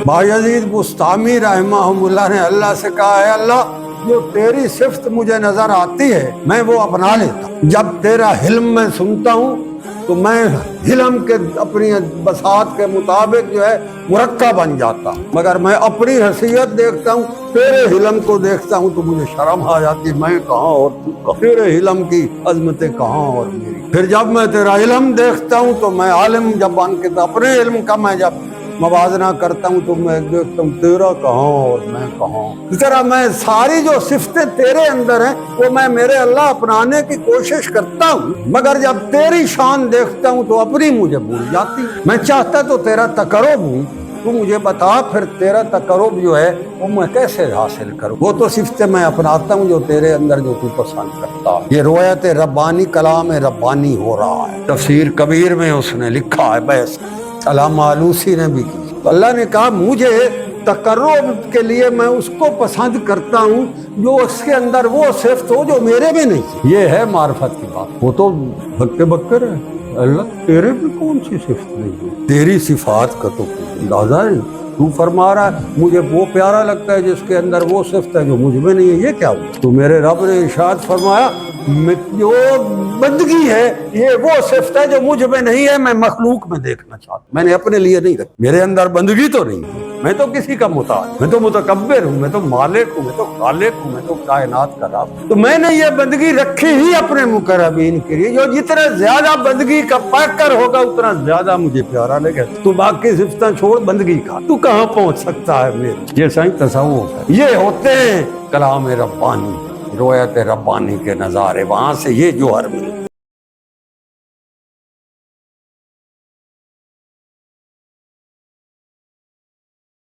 बायजीद बुस्तामी रहमहुल्लाह ने अल्लाह से कहा है, अल्लाह जो तेरी सिफ्त मुझे नजर आती है मैं वो अपना लेता हूँ। जब तेरा हिल्म मैं सुनता हूँ तो मैं हिल्म के अपनी बसात के मुताबिक जो है मुरक्का बन जाता हूँ, मगर मैं अपनी हैसियत देखता हूँ, तेरे हिल्म को देखता हूँ तो मुझे शर्म आ जाती, मैं कहाँ और तू कहाँ, तेरे हिल्म की अजमतें कहाँ और मेरी। फिर जब मैं तेरा इल्म देखता हूँ तो मैं आलिम जब बन के तो अपने इल्म का मैं जब मवाजना करता हूँ तो मैं देखता हूँ तेरा कहाँ और मैं कहाँ। इस तरह मैं सारी जो सिफ्तें तेरे अंदर हैं वो मैं मेरे अल्लाह अपनाने की कोशिश करता हूँ, मगर जब तेरी शान देखता हूँ तो अपनी मुझे भूल जाती। मैं चाहता तो तेरा तकर्रुब हूँ, तू मुझे बता फिर तेरा तकर्रुब जो है वो मैं कैसे हासिल करूँ। वो तो सिफ्तें मैं अपनाता हूँ जो तेरे अंदर जो तू पसंद करता है। ये रोयत रब्बानी कलाम रब्बानी हो रहा है। तफसीर कबीर में उसने लिखा है, बस अल्लामा आलूसी ने भी की। तो अल्लाह ने कहा मुझे तकर्रुब के लिए मैं उसको पसंद करता हूँ जो उसके अंदर वो सिफ्त हो जो मेरे में नहीं। ये है मार्फत की बात। वो तो बक्के बक्कर है, अल्लाह तेरे में कौन सी सिफ्त नहीं है, तेरी सिफात का तो अंदाजा है। तू फरमा रहा है मुझे वो प्यारा लगता है जिसके अंदर वो सिफ्त है जो मुझ में नहीं है, ये क्या हुआ। तो मेरे रब ने इरशाद फरमाया जो बंदगी है ये वो सिफ्त है जो मुझ में नहीं है, मैं मखलूक में देखना चाहता, मैंने अपने लिए नहीं रखी। मेरे अंदर बंदगी तो नहीं है, मैं तो किसी का मुताज, मैं तो मुतकब्बिर हूँ, मैं तो मालिक हूँ, मैं तो खालिक हूँ, मैं तो कायनात का रब। तो मैंने ये बंदगी रखी ही अपने मुकर्रबीन के लिए, जो जितना ज्यादा बंदगी का पाकर होगा उतना ज्यादा मुझे प्यारा लगे। तू बाकी सिफ्तें छोड़ बंदगी का, तू कहाँ पहुंच सकता है मेरे। ये सही तसव्वुफ है, ये होते हैं कलाम रब्बानी, रोयत रब्बानी के नजारे, वहां से ये जोहर मिलता।